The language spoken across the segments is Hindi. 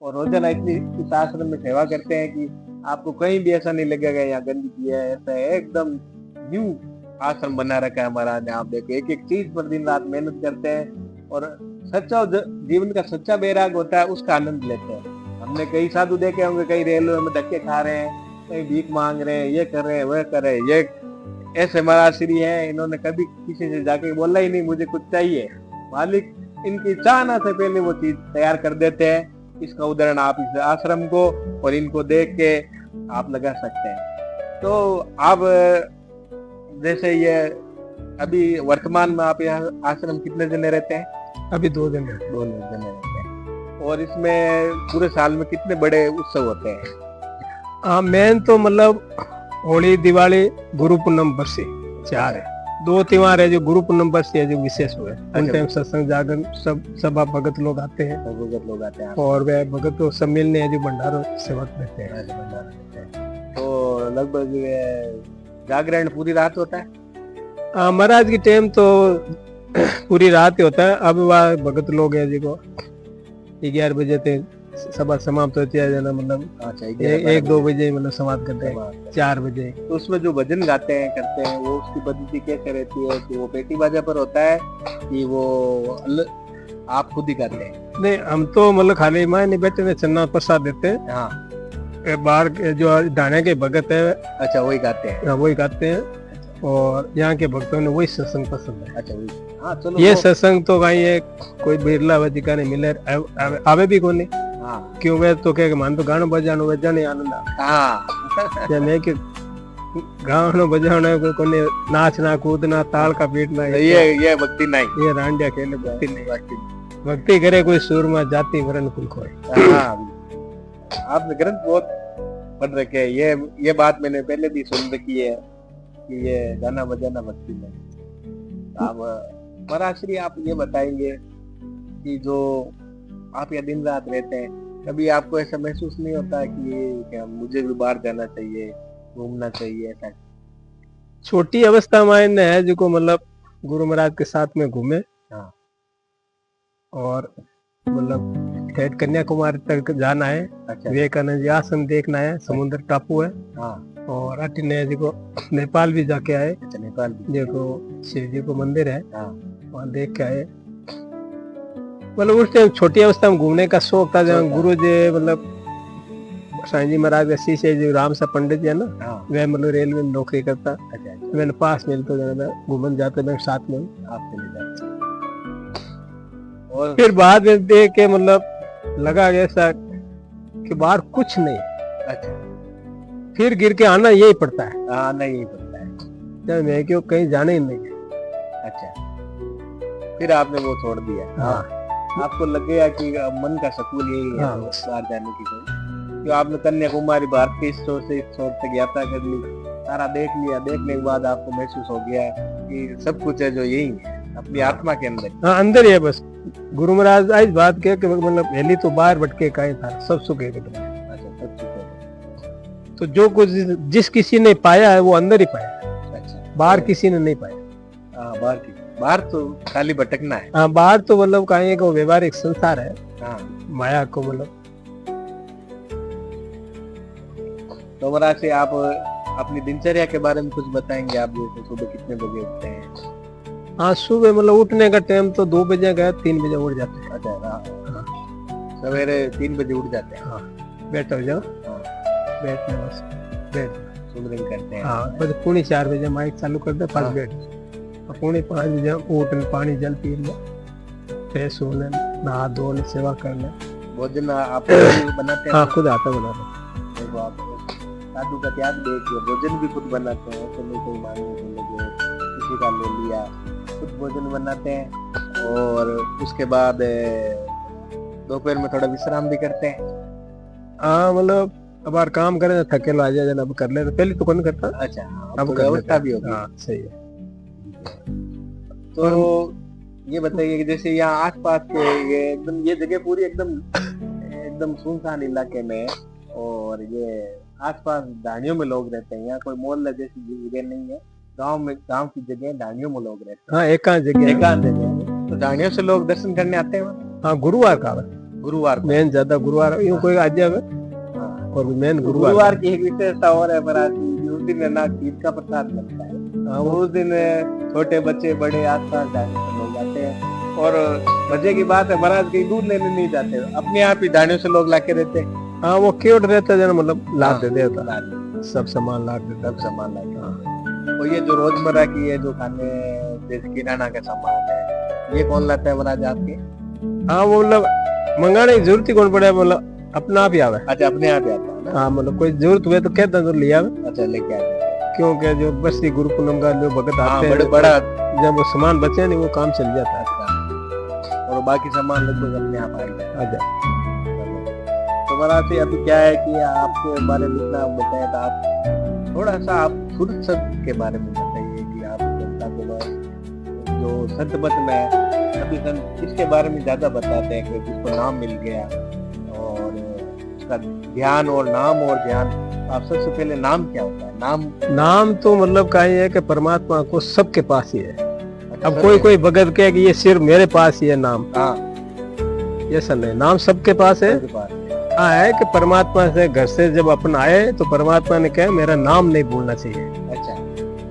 और रोजाना इतनी इस आश्रम में सेवा करते हैं कि आपको कहीं भी ऐसा नहीं लगेगा यहाँ गंदगी है, ऐसा है। एकदम न्यू आश्रम बना रखा है महाराज ने। आप देखो एक एक चीज पर दिन रात मेहनत करते हैं और सच्चा जीवन का सच्चा बैराग होता है उसका आनंद लेते हैं। हमने कई साधु देखे होंगे, कई रेलवे में धक्के खा रहे हैं, कहीं भीख मांग रहे हैं, ये कर रहे हैं, वह कर रहे हैं। ये ऐसे महाराज श्री है, इन्होंने कभी किसी से जाके बोला ही नहीं मुझे कुछ चाहिए। मालिक इनकी चाहना से पहले वो चीज तैयार कर देते हैं। इसका उदाहरण आप इस आश्रम को और इनको देख के आप लगा सकते हैं। तो आप जैसे ये अभी वर्तमान में आप यहाँ आश्रम कितने जने रहते हैं? अभी 2 जने रहते हैं। और इसमें पूरे साल में कितने बड़े उत्सव होते हैं? हाँ, मेन तो मतलब होली, दिवाली, गुरु पूर्णिमा, बरसी 4 है। 2 त्योहार है जो गुरु पूर्णिमा बरसी है जो विशेष हुए। उन टाइम सत्संग जागरण सब भगत लोग आते हैं। और वह भगत लोग सब मिलने हैं जो भंडारों सेवा देते हैं। तो लगभग जागरण पूरी रात होता है? महाराज की टाइम तो पूरी रात ही होता है। अब वह भगत लोग है जिनको 11 बजे तक सभा समाप्त होती है मतलब 1-2 बजे मतलब समाप्त करते हैं 4 बजे। तो उसमें जो भजन गाते हैं करते हैं वो उसकी पद्धति कैसे रहती है कि वो पेटी बाजा पर होता है कि वो आप खुद ही गाते हैं? नहीं, हम तो मतलब खाली माँ नहीं बैठे चन्ना प्रसाद देते हैं। हाँ, बाहर जो डाने के भगत है अच्छा वही गाते हैं? वही गाते हैं। और यहाँ के भक्तों ने वही सत्संग पसंद है। अच्छा वही। हाँ चलो, ये सत्संग तो कहीं है कोई बिरला वजिका नहीं मिले आवे भी कोनी। हाँ क्यों वे तो क्या मान तो गाना बजानो बजाने आनंद हाँ या मैं कि गाना बजाना कोने नाचना कूदना ताल का पीटना ये भक्ति नहीं, ये रांडिया खेले भक्ति नहीं। भक्ति करे कोई सूरमा जाति वरण कुल खोए। हाँ, आपने ग्रंथ बहुत पढ़ रखे हैं। ये बात मैंने पहले भी सुन रखी है कि ये गाना बजाना भक्ति नहीं। अब महाराज श्री आप ये बताएंगे कि जो आप यहाँ दिन रात रहते हैं, कभी आपको ऐसा महसूस नहीं होता है कि मुझे भी बाहर जाना चाहिए, घूमना चाहिए? ऐसा छोटी अवस्था में है जो मतलब गुरु महाराज के साथ में घूमे। हाँ। और मतलब ठेठ कन्याकुमारी तक जाना है। अच्छा। विवेकानंद जी आश्रम देखना है, समुद्र टापू है। हाँ। और अटिने जी को नेपाल भी जाके आए। अच्छा, नेपाल भी देखो शिव जी को मंदिर है। हाँ। वहाँ देख के आए। मतलब उस टाइम छोटी अवस्था में घूमने का शौक था। जब गुरु जी मतलब साईं जी महाराज का शिष्य जो राम सा पंडित जी है ना, वह मतलब रेलवे में नौकरी करता। अच्छा। मैंने पास मिलते मैं घूमन जाते मैं साथ में आप चले जाते। और फिर बाद में देख के मतलब लगा ऐसा कि बाहर कुछ नहीं। अच्छा। फिर गिर के आना यही पड़ता है। आना यही पड़ता है जब मैं क्यों कहीं जाने ही नहीं। अच्छा, फिर आपने वो छोड़ दिया? हाँ। आपको लग गया कि मन का सुकून यही है। हाँ। बाहर जाने की कोई आपने कन्याकुमारी भारत के इस छोर से इस छोर तक यात्रा कर ली, सारा देख लिया। देखने के बाद आपको महसूस हो गया कि सब कुछ है जो यही है अपनी आत्मा के अंदर। हाँ, अंदर ही है बस। गुरु महाराज आज बात के मतलब पहली तो बाहर भटके का था, सब सुख है। अच्छा, सब सुख है। तो जो कुछ जिस किसी ने पाया है वो अंदर ही पाया। अच्छा, बाहर किसी ने नहीं पाया। हाँ, बाहर तो खाली भटकना है। हाँ, बाहर तो मतलब कहीं का व्यवहारिक संसार है। हाँ, माया को मतलब। तो महाराज से आप अपनी दिनचर्या के बारे में कुछ बताएंगे? आप जैसे सुबह कितने बजे उठते हैं? हाँ, सुबह मतलब उठने का टाइम तो 2 बजे गए, 3 बजे उठ जाते हैं। अच्छा, सवेरे 3 बजे उठ जाते हैं? हाँ, बैठ हो जाओ। हाँ, बैठने बस बैठ सुमरन करते हैं। हाँ, बस 4:30 बजे माइक चालू कर दे, 5 बैठ। 4:45 बजे उठने, पानी जल पी ले, फ्रेश होने, नहा धो ले, सेवा करना। भोजन आप बनाते हैं? हाँ, खुद आता बनाना। देखो आप साधु का त्याग देखिए, भोजन भी खुद बनाते हैं। तो कोई मांगने के लगे किसी का ले लिया, खुद भोजन बनाते हैं। और उसके बाद दोपहर में थोड़ा विश्राम भी करते हैं। हाँ, मतलब अब यार काम करें थकेलो आ जाए अब कर ले, तो पहले तो कौन करता। अच्छा, अब व्यवस्था भी होगी। हाँ, सही है। तो ये बताइए कि जैसे यहाँ आसपास के ये जगह पूरी एकदम सुनसान इलाके में, और ये आसपास ढाणियों में लोग रहते हैं। यहाँ कोई मोहल्ला जैसी जगह नहीं है। गांव की जगह ढाणियों में लोग रहते हैं। हाँ, एकांत जगह। तो ढाणियों से लोग दर्शन करने आते हैं। हाँ, गुरुवार का गुरुवार को। मेन ज्यादा गुरुवार यूं कोई आज जावे और मेन गुरुवार की एक विशेषता और है महाराज जी, उस दिन ना खीर का प्रसाद बनता है। उस दिन छोटे बच्चे बड़े आसपास लोग जाते हैं। और मजे की बात है महाराज कहीं दूध लेने नहीं जाते, अपने आप ही दाने से लोग लाके देते हैं। हाँ वो क्यूट रहता है मतलब लाद दे देता, सब सामान लाद देता, सब सामान लाके। और ये जो रोजमर्रा की है जो खाने जैसे किराना का सामान है, ये कौन लाता है महाराज आपके? हाँ वो मतलब मंगाने की जरूरत ही कौन पड़े, मतलब अपना आप ही आवे। अच्छा अपने आप ही आता है ना? हाँ मतलब कोई जरूरत हुए तो कहता तो ले आवे। अच्छा लेके आते हैं, क्योंकि जो बस्ती गुरु पूनम का जो भगत आते हैं बड़ा जब वो सामान बचे नहीं वो काम चल जाता है, और बाकी सामान लगभग अपने आप आ जाए। तो महाराज जी अभी क्या है कि आपके बारे में इतना बताया था, आप थोड़ा सा आप फुर्सत के बारे में बताइए कि आप जनता को जो संत मत में अभी संत इसके बारे में ज्यादा बताते हैं कि जिसको नाम मिल गया और उसका ध्यान और नाम और ध्यान। आप सबसे पहले नाम क्या होता है? नाम तो मतलब का है कि परमात्मा को सबके पास ही है। अब कोई भगत कहे कि ये सिर्फ मेरे पास ही है नाम, ऐसा नहीं, नाम सबके पास है। हाँ है कि परमात्मा से घर से जब अपन आए तो परमात्मा ने कहा मेरा नाम नहीं भूलना चाहिए। अच्छा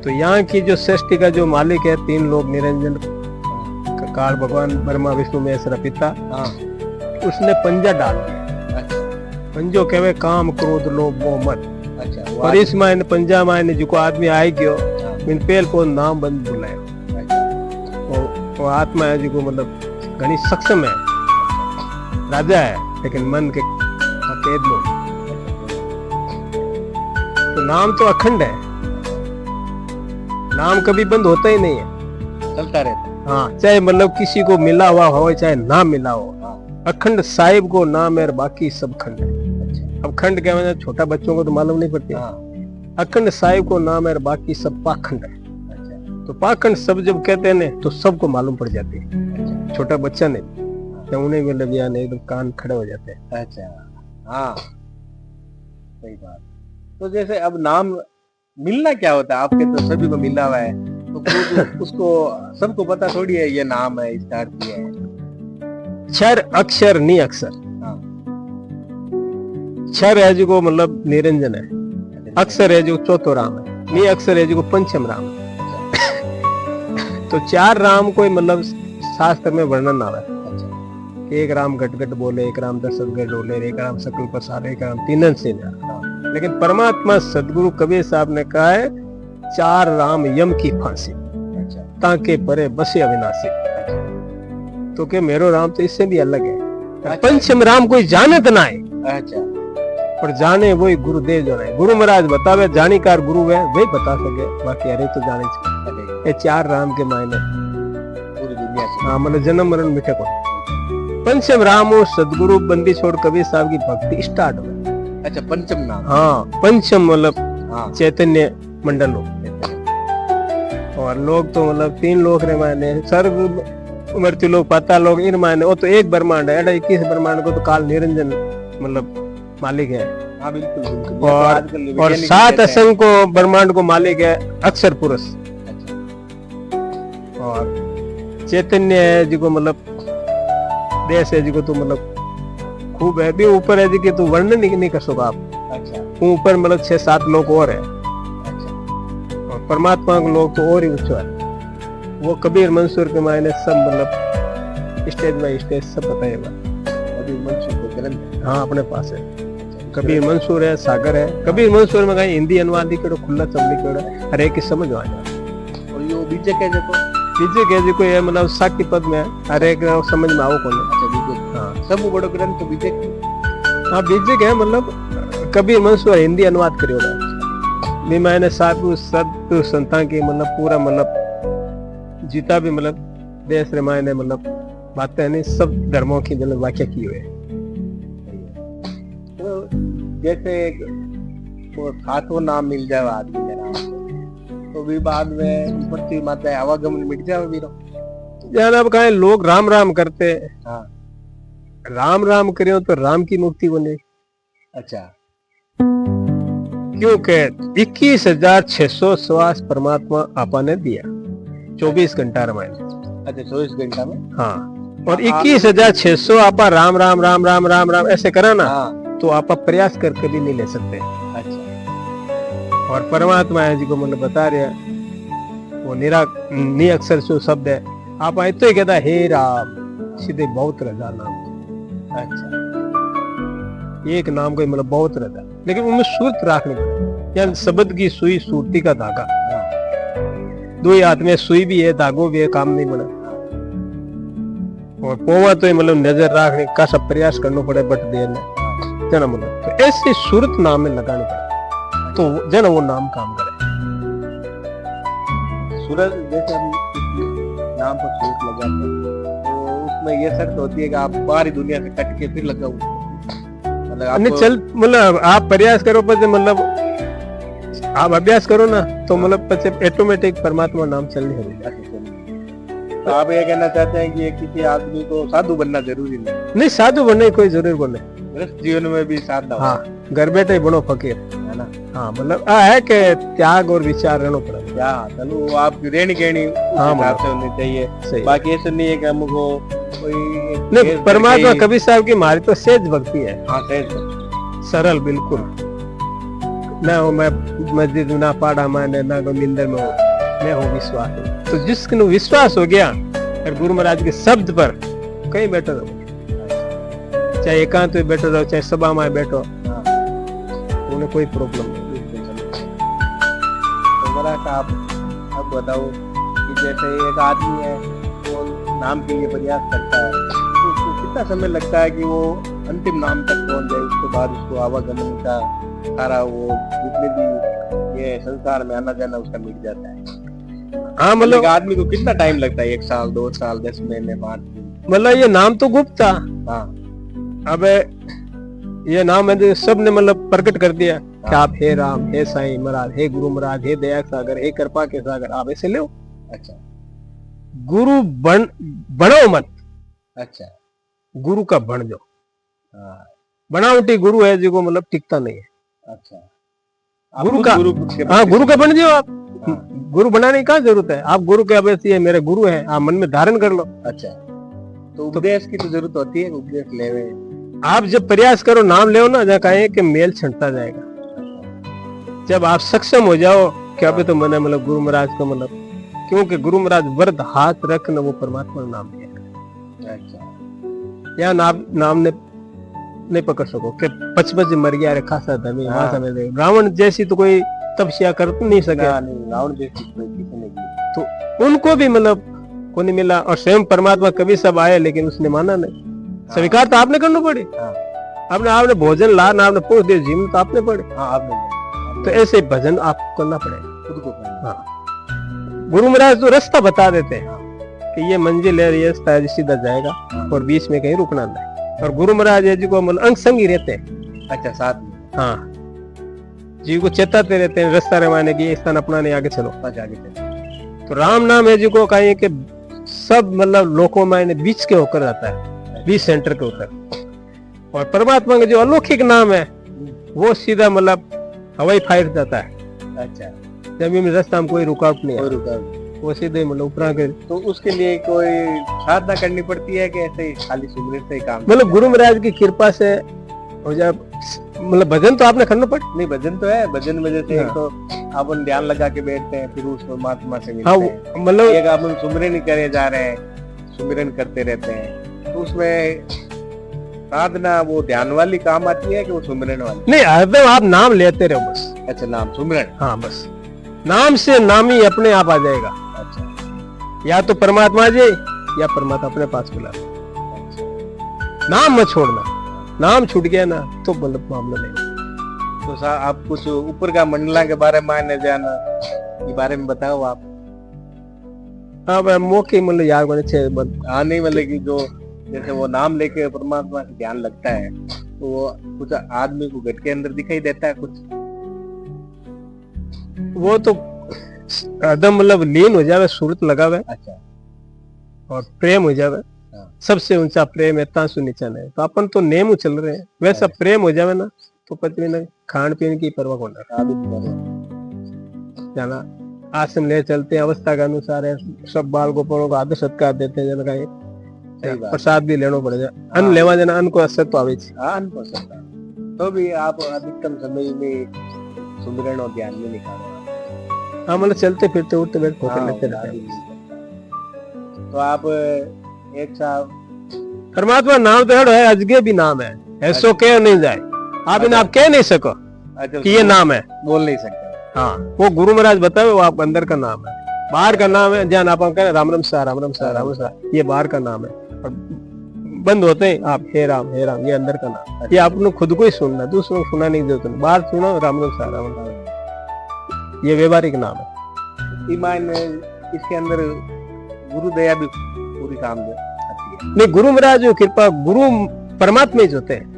तो यहाँ की जो सृष्टि का जो मालिक है, तीन लोग निरंजन काल भगवान ब्रह्मा विष्णु महेश्वर पिता, उसने पंजा डाल दिया। अच्छा पंजो कहवे काम क्रोध लोभ मोह मत। अच्छा और इस मायने पंजा मायने जो आदमी आए गयो इन पेल को नाम बंद बुलाए। वो आत्मा है जो मतलब घनी सक्षम है, राजा है लेकिन मन के कैद लोग। तो नाम तो अखंड है, नाम कभी बंद होता ही नहीं है, चलता रहता है। हाँ चाहे मतलब किसी को मिला हुआ हो चाहे ना मिला हो, अखंड साहिब को नाम है, बाकी सब खंड है। अच्छा। अब खंड क्या मतलब छोटा बच्चों को तो मालूम नहीं पड़ती। अखंड साहिब को नाम है, बाकी सब पाखंड है। अच्छा। तो पाखंड सब जब कहते हैं ना तो सबको मालूम पड़ जाती है। अच्छा। छोटा बच्चा नहीं तो उन्हें मतलब या नहीं तो कान खड़े हो जाते हैं। अच्छा हाँ सही बात। तो जैसे अब नाम मिलना क्या होता है? आपके तो सभी को मिला हुआ है, तो उसको सबको पता थोड़ी है ये नाम है, इसका अर्थ ये है। क्षर अक्षर नी अक्षर। हाँ। क्षर है जो मतलब निरंजन है, अक्षर है जो चौथो राम है, नी अक्षर है जो पंचम राम है। तो चार राम को मतलब शास्त्र में वर्णन आ रहा है। एक राम घट घट बोले, एक राम दशरथ गढ़ डोले, एक राम सकल प्रसाद, एक राम तीनन से। लेकिन परमात्मा सदगुरु कबीर साहब ने कहा है चार राम यम की फांसी। अच्छा। ताके परे बसे अविनाशी। अच्छा। तो के मेरो राम तो इससे भी अलग है। अच्छा। पंचम राम कोई जानत ना है। अच्छा। पर जाने वही गुरुदेव जो है, गुरु महाराज बतावे जानीकार गुरु है वही बता सके, बाकी अरे तो जाने चाहिए। ये चार राम के मायने पूरी दुनिया से। हाँ मतलब जन्म मरण मिटे को। पंचम राम और सदगुरु बंदी छोड़ कबीर साहब की भक्ति स्टार्ट हुई। अच्छा पंचम नाम। हाँ पंचम मतलब चैतन्य मंडल हो। और लोग तो मतलब तीन लोग रे मायने सर्व मृत्यु लोग पाताल लोग इन मायने, वो तो एक ब्रह्मांड है, 21 ब्रह्मांड को तो काल निरंजन मतलब मालिक है। हाँ बिल्कुल। और 7 असंख्य ब्रह्मांड को मालिक है अक्षर पुरुष। और चैतन्य है जिको मतलब देश है जिको तो मतलब खूब है भी ऊपर है जी तो वर्णन नहीं कर सको आप। अच्छा। ऊपर मतलब 6-7 लोग और है। अच्छा। और परमात्मा के लोग तो और ही ऊंचा है। वो कबीर मंसूर के मायने सब मतलब स्टेज बाय स्टेज सब बताएगा। कबीर मंसूर को ग्रंथ हाँ अपने पास है। कबीर मंसूर है, सागर है। कबीर मंसूर में कहीं हिंदी अनुवाद करो, खुला चमड़ी करो, हर एक की समझ आ जाए। और ये बीजे कह देखो बीजे कह जी कोई है मतलब साक्य पद में हर एक समझ में आओ कौन। हाँ सब बड़ो ग्रंथ तो बीजे हाँ बीजे है मतलब कबीर मंसूर हिंदी अनुवाद करियो भी मैंने साधु सत्य संता की मतलब पूरा मतलब जीता भी मतलब देश रामायण मतलब बातें नहीं सब धर्मों की मतलब व्याख्या की हुई है। तो जैसे वो सातों नाम मिल जाए आदमी के नाम तो भी बाद में पृथ्वी माता आवागमन मिट जाए वीरो जान। अब कहे लोग राम राम करते। हाँ। राम राम करियो तो राम की मुक्ति बने। अच्छा। क्योंकि 21,600 श्वास परमात्मा आपा ने दिया 24 घंटा रामायण। अच्छा 24 घंटा में। हाँ और 21,600 आप राम राम राम राम राम राम ऐसे करा ना, तो आप प्रयास करके भी नहीं ले सकते। अच्छा। और परमात्मा है जी को मतलब बता रहे हैं, वो नि अक्षर जो शब्द है, आप आए तो ही कहता हे राम, सीधे बहुत रजा नाम। अच्छा। एक नाम को मतलब बहुत रजा, लेकिन उनमें सूरत रखनी पड़े, यानी शब्द की सुई सूरती का धागा, दो ही हाथ में सुई भी है धागो भी है, काम नहीं बना। और पोवा तो मतलब नजर रखने का सब प्रयास करना पड़े, बट देने जना मतलब तो ऐसे सूरत नाम में लगाने पड़े, तो जना वो नाम काम करे। सूरत जैसे हम नाम पर सूरत लगाते हैं, तो उसमें ये शर्त होती है कि आप बाहरी दुनिया से कट के फिर लगाओ, मतलब चल मतलब आप प्रयास करो, पर मतलब आप अभ्यास करो ना, तो मतलब ऑटोमेटिक परमात्मा नाम चलने लगेगा। तो आप ये कहना चाहते हैं कि ये किसी आदमी को साधु बनना जरूरी नहीं, साधु बनने की कोई जरूरत नहीं, गृहस्थ जीवन में भी साधना। हाँ, घर बैठे बनो फकीर, है ना। हाँ, मतलब है कि त्याग और विचार रहना पड़ेगा। चलो आपकी रहनी कहनी हिसाब से होनी चाहिए, बाकी ऐसा नहीं है कि हमको कोई नहीं। परमात्मा कबीर साहब की हमारी तो सहज भक्ति है। हाँ, सहज सरल बिल्कुल ना हो, मैं मस्जिद ना पाड़ा माने ना निंदर में हो, मैं हूँ विश्वास। तो जिसको विश्वास हो गया और गुरु महाराज के शब्द पर, कहीं बैठो रहो, चाहे एकांत में बैठो रहो, चाहे सभा में बैठो, उन्हें कोई प्रॉब्लम नहीं। तो बड़ा आप अब बताओ कि जैसे एक आदमी है, वो नाम के लिए प्रयास करता है, तो उसको कितना समय लगता है कि वो अंतिम नाम तक पहुंच जाए, उसके बाद उसको आवागमन का सारा वो जितने भी ये संसार में आना जाना उसका मिट जाता है। हाँ, मतलब आदमी को कितना टाइम लगता है? 1 साल, 2 साल, 10 महीने, 5 दिन? मतलब ये नाम तो गुप्त था। हाँ। अब ये नाम है सब ने मतलब प्रकट कर दिया कि आप हे राम, हे साईं महाराज, हे गुरु महाराज, हे दया सागर, हे कृपा के सागर, आप ऐसे लो। अच्छा। गुरु बनो मत। अच्छा। गुरु का बन जाओ। बनावटी गुरु है जो मतलब टिकता नहीं है। अच्छा। गुरु का बन जाओ आप। गुरु बनाने की क्या जरूरत है? आप गुरु के अभ्यासी है, मेरे गुरु है, आप मन में धारण कर लो। अच्छा। तो उपदेश की तो जरूरत होती है, उपदेश लेवे। आप जब प्रयास करो, नाम ले ना, जहाँ कहें कि मेल छंटता जाएगा। जब आप सक्षम हो जाओ क्या पे, तो मैंने मतलब गुरु महाराज का मतलब, क्योंकि गुरु महाराज वर्द हाथ रखना, वो परमात्मा का नाम दिया। अच्छा। या नाम ने नहीं पकड़ सको कि 55 मर गया, खासा धनी रावण जैसी तो कोई तपस्या कर तो नहीं सके। रावण जैसी तो उनको भी मतलब को नहीं मिला, और स्वयं परमात्मा कभी सब आए, लेकिन उसने माना नहीं। स्वीकार तो आपने करना पड़े। आपने भोजन ला ना, आपने पूछ दिया जीवन तो आपने पड़े। तो ऐसे भजन आपको करना पड़ेगा खुद को। गुरु महाराज तो रास्ता बता देते हैं कि ये मंजिल है, ये रास्ता है, सीधा जाएगा, और बीच में कहीं रुकना नहीं। और गुरु महाराज जी को मतलब अंग संग ही रहते हैं। अच्छा, साथ में। हाँ, जी को चेताते रहते हैं, रास्ता रवाने की, स्थान अपना नहीं, आगे चलो, आगे चलो। तो राम नाम है जी को कहीं कि सब मतलब लोकों में बीच के होकर रहता है, बीच सेंटर के होकर। और परमात्मा का जो अलौकिक नाम है, वो सीधा मतलब हवाई फायर जाता है। अच्छा। जमीन में रास्ता में कोई रुकावट नहीं है, वो सीधे मतलब ऊपर कर। तो उसके लिए कोई साधना करनी पड़ती है कि ऐसे ही खाली सुमृत से ही काम? मतलब गुरु महाराज की कृपा से हो जाए। मतलब भजन तो आपने करना पड़े। नहीं, भजन तो है, भजन में जैसे तो अपन ध्यान लगा के बैठते हैं, फिर उस परमात्मा से मिलते हैं। मतलब एक अपन सुमिरन करे जा रहे हैं, सुमिरन करते रहते हैं, तो उसमें साधना वो ध्यान वाली काम आती है कि वो सुमिरन वाली? नहीं, हरदम आप नाम लेते रहो बस। अच्छा, नाम सुमिरन। हाँ, बस नाम से नाम ही अपने आप आ जाएगा। अच्छा। या तो परमात्मा जी, या परमात्मा अपने पास बुला। नाम मत छोड़ना, नाम छूट गया ना तो मतलब मामला नहीं। तो आप कुछ ऊपर का मंडला के बारे में आने जाना के बारे में बताओ आप। हाँ, मौके मतलब यार बने छे नहीं, मतलब कि जो जैसे वो नाम लेके परमात्मा से ध्यान लगता है, तो वो कुछ आदमी को घट के अंदर दिखाई देता है कुछ? वो तो एकदम मतलब लीन हो जावे, सूरत लगावे। अच्छा। और प्रेम हो जावे। सबसे ऊंचा प्रेम है, तासु नीचा नहीं। तो अपन तो नेम चल रहे हैं, वैसा प्रेम हो जावे ना, तो पत्नी ने खान पीने की परवाह को जाना। आश्रम ले चलते हैं, अवस्था के अनुसार है, सब बाल गोपालों को आदर सत्कार देते हैं। सही बात। प्रसाद भी लेनो पड़े अन्न लेवा देना अन्न को असर तो आवे छे। हाँ, अन्न को असर था। तो भी आप अधिकतम समय में सुमिरन और ध्यान में निकालो। हाँ मतलब चलते फिरते उठते बैठते हाँ, लेते रहते हैं। तो आप एक साहब परमात्मा नाम तो है अजगे भी नाम है ऐसो कह नहीं जाए आप इन आप कह नहीं सको कि ये नाम है बोल नहीं सकते। हाँ वो गुरु महाराज बताए वो आप अंदर का नाम है बाहर का नाम है जहाँ आप कह राम राम सा राम राम सा राम सा ये बाहर का नाम है और बंद होते हैं आप हे राम ये अंदर का नाम ये आपने खुद को ही सुनना दूसरों को सुना नहीं देते बाहर सुनो राम राम सा राम राम ये व्यवहारिक नाम है। ईमान इसके अंदर गुरु दया भी पूरी काम दे नहीं गुरु महाराज जो कृपा गुरु परमात्मा ही होते हैं।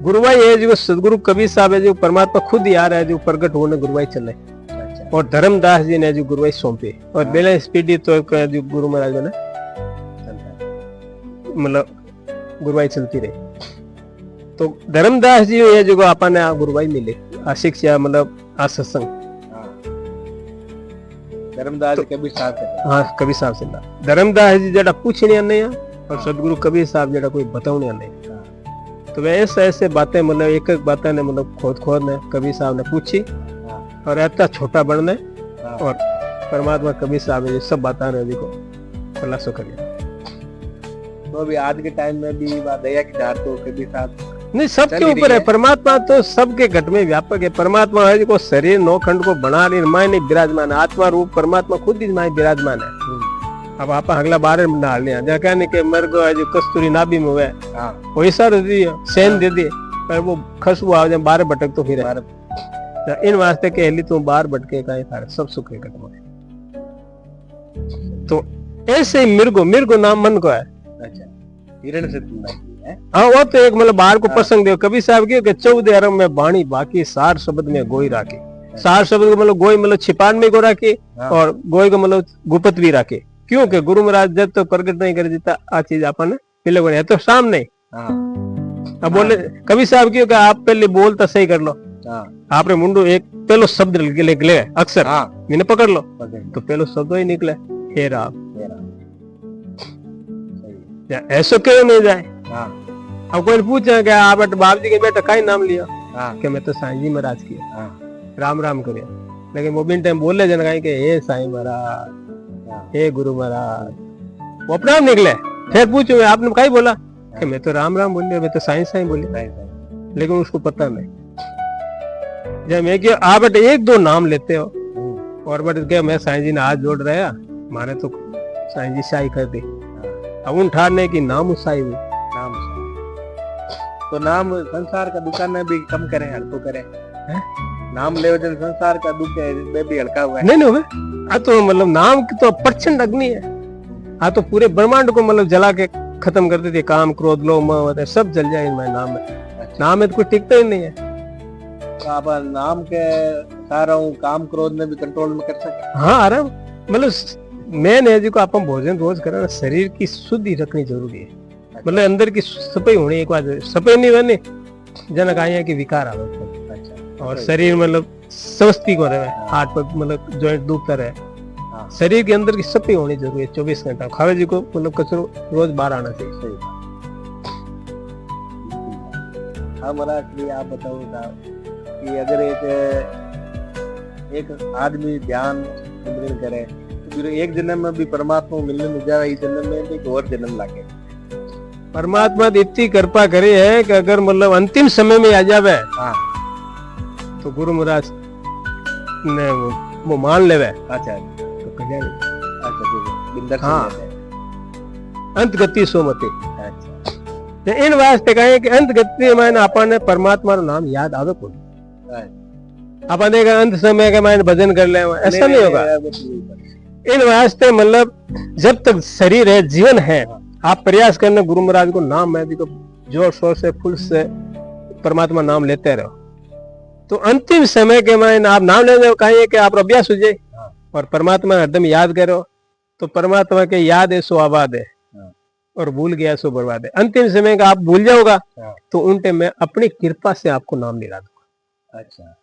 गुरुवाई है जो सदगुरु कबीर साहब है जो परमात्मा खुद ही आ रहा है जो प्रकट होने गुरुवाई चले और धर्मदास जी ने जो गुरुवाई सौंपे और बेला स्पीडी तो जो गुरु महाराज ने मतलब गुरुवाई चलती रही तो धर्मदास जी है जो आपने गुरुवाई मिले आ शिक्षा मतलब आ सत्संग धर्मदास कबीर साहब हाँ कबीर साहब से धर्मदास जी जरा पूछने नहीं और सदगुरु कबीर साहब जरा कोई बताने नहीं तो वे ऐसे ऐसे बातें मतलब एक एक बातें ने मतलब खोद ने कबीर साहब ने पूछी और इतना छोटा बनने और परमात्मा कबीर साहब ये सब बातें रहे को खुलासा कर लिया। तो अभी आज के टाइम में भी बात दया की धार तो कबीर साहब नहीं सबके ऊपर है परमात्मा तो सबके घट में व्यापक है परमात्मा है जो शरीर नौखंड को बना रही मायने विराजमान है आत्मा रूप परमात्मा खुद ही मायने विराजमान है। अब आप अगला बारे में डाल लिया जहाँ कहने के मर गो है जो कस्तूरी नाभि में हुआ वो ऐसा सेन दे दिए पर वो खुशबू आ जाए बाहर भटक तो फिर इन वास्ते के हेली तुम बाहर भटके का थारे सब सुख है घट में तो ऐसे ही मिर्गो नाम मन को है। अच्छा हिरण से हाँ वो तो एक मतलब बाहर को प्रसंग दे कबीर साहब की 14 अरब में बाणी बाकी सार शब्द में गोई राखे सार शब्द को मतलब गोई मतलब छिपान में गो राखे और गोई को मतलब गुप्त भी राखे क्योंकि गुरु महाराज जब तो प्रकट नहीं कर देता आ चीज अपन पहले बोले तो सामने अब बोले कबीर साहब की आप पहले बोल तो सही कर लो आपने मुंडू एक पहलो शब्द निकले अक्सर मैंने पकड़ लो तो पहलो शब्द ही निकले हे राम ऐसा क्यों नहीं जाए। अब कोई पूछे कि आप बाप जी के बेटा का नाम लिया कि मैं तो साईं जी महाराज किया राम राम करे लेकिन वो बिन टाइम बोले जन कहीं के हे साईं महाराज हे गुरु महाराज वो अपना निकले फिर पूछो आपने कहीं बोला कि मैं तो राम राम बोली मैं तो साईं साईं बोली लेकिन उसको पता नहीं जब मैं कि आप एक दो नाम लेते हो और बट क्या मैं साईं जी ने हाथ जोड़ रहा माने तो साईं जी शाही कर दी अब उन ठारने की नाम उसाई हुई तो नाम संसार का दुकान में भी कम करें हल्को करें नाम ले संसार का दुख है भी हल्का हुआ है नहीं आ तो मतलब नाम की तो प्रचंड अग्नि है आ तो पूरे ब्रह्मांड को मतलब जला के खत्म कर देती काम क्रोध लोभ मोह सब जल जाए इनमें नाम में नाम में तो कुछ टिकता ही नहीं है तो आप नाम के सारा काम क्रोध में भी कंट्रोल में कर सके हाँ आराम मतलब मेन है जी को अपन भोजन रोज करें शरीर की शुद्धि रखनी जरूरी है मतलब अंदर की सफाई होनी एक बात सफाई नहीं बने जनक आए कि विकार आवे और शरीर मतलब स्वस्थी को रहे हाथ पर मतलब जॉइंट दुखता रहे शरीर के अंदर की सफाई होनी जरूरी है 24 घंटा खावे जी को मतलब कचरो रोज बाहर आना चाहिए। हमारा आप बताओ कि अगर एक आदमी ध्यान करे तो फिर एक जन्म में भी परमात्मा मिलने मिल जाए इस जन्म में भी और जन्म लागे परमात्मा इतनी कृपा करे है कि अगर मतलब अंतिम समय में आ जावे तो गुरु महाराज ने वो मान लेवे अच्छा तो कल्याण अच्छा हाँ अंत गति सोमते अच्छा इन वास्ते कहे कि अंत गति में अपन परमात्मा का नाम याद आवे को अपन एक अंत समय के मैंने भजन कर ले ऐसा नहीं होगा इन वास्ते मतलब जब तक शरीर है जीवन है आप प्रयास करने गुरु महाराज को नाम में को जोर शोर से फुल से परमात्मा नाम लेते रहो तो अंतिम समय के मैंने आप नाम लेने कहिए कि आप अभ्यास हो जाए और परमात्मा हरदम याद करो तो परमात्मा के याद है सो आबाद है और भूल गया सो बर्बाद है अंतिम समय का आप भूल जाओगा तो उन टाइम में अपनी कृपा से आपको नाम दिला दूंगा। अच्छा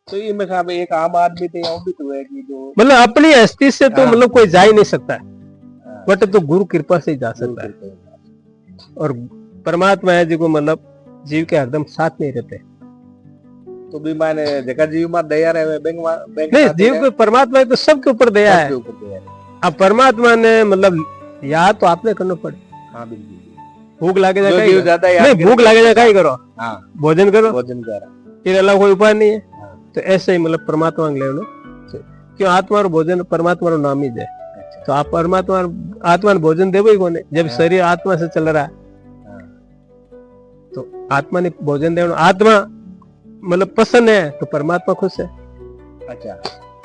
तो ये में एक आम आदमी थे भी तो है कि जो मतलब अपनी हस्ती से तो मतलब कोई जा ही नहीं सकता है बट तो गुरु कृपा से ही जा सकता है। और परमात्मा है जो मतलब जीव के हरदम साथ नहीं रहते। तो भी माने जगह जीव में दया रहे बैंक नहीं, जीव को परमात्मा है तो सबके ऊपर दया है। अब परमात्मा ने मतलब याद तो आपने करना पड़े। हाँ बिल्कुल। भूख लागे नहीं, भूख लागे जा ही करो। हाँ, भोजन करो, भोजन करो, फिर अल्लाह कोई उपाय नहीं है। तो ऐसे ही मतलब परमात्मा ले लो, क्यों आत्मा और भोजन परमात्मा रो नाम ही है। तो आप परमात्मा आत्मा भोजन देवो ही कोने, जब शरीर आत्मा से चल रहा है तो आत्मा ने भोजन देना। आत्मा मतलब पसंद है तो परमात्मा खुश है। अच्छा,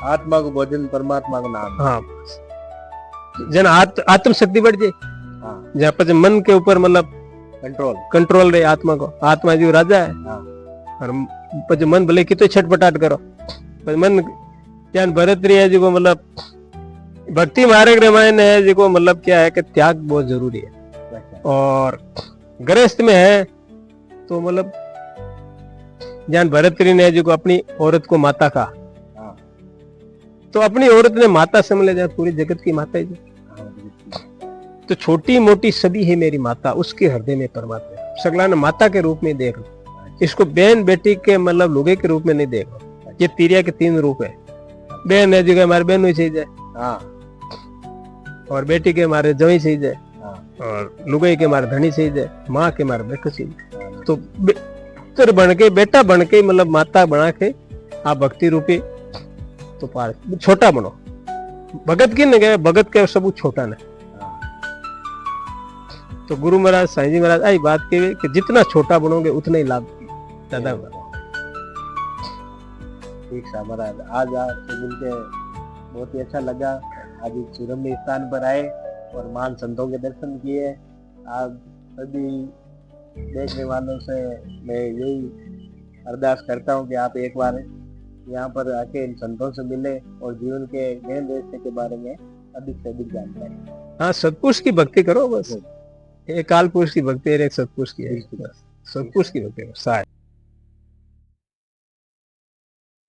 आत्मा को भोजन परमात्मा का नाम। हाँ, जन आत्म शक्ति बढ़ जाए। हाँ, जहाँ पर मन के ऊपर मतलब कंट्रोल रहे आत्मा को। आत्मा जो राजा है। हाँ। और पच मन भले कितो छटपटाट करो, पर मन त्यान भरत रही है जो मतलब भक्ति मार्ग रामायण है जो मतलब क्या है कि त्याग बहुत जरूरी है। और गृहस्थ में है तो मतलब जान भरतरी ने जो अपनी औरत को माता का, तो अपनी औरत ने माता समझ ले, पूरी जगत की माता है। तो छोटी मोटी सभी है मेरी माता, उसके हृदय में परमात्मा। सगला ने माता के रूप में देख लो, इसको बहन बेटी के मतलब लुगे के रूप में नहीं देखो। ये तिरिया के 3 रूप है। बहन है जो हमारे बहन हुई चाहिए, और बेटी के हमारे जवाई चाहिए, और लुगाई के हमारे धनी चाहिए, माँ के हमारे बेटो चाहिए। तो पुत्र बन के, बेटा बन के मतलब माता बना के आप भक्ति रूपी तो पार छोटा बनो। भगत की ने गए, भगत के सब छोटा ने। तो गुरु महाराज साईं जी महाराज आई बात के कि जितना छोटा बनोगे उतना ही लाभ ज्यादा होगा। ठीक है महाराज, आज आपसे मिलके बहुत ही अच्छा लगा। आज चूरमनी स्थान पर आए और महान संतों के दर्शन किए। आप सभी देखने वालों से मैं यही अरदास करता हूँ कि आप एक बार यहाँ पर आके इन संतों से मिले और जीवन के गहन रहस्य के बारे में अधिक से अधिक जानकारी। हाँ, सतपुरुष की भक्ति करो बस। एक काल पुरुष की भक्ति है, एक सतपुरुष की है। सतपुरुष की भक्ति करो।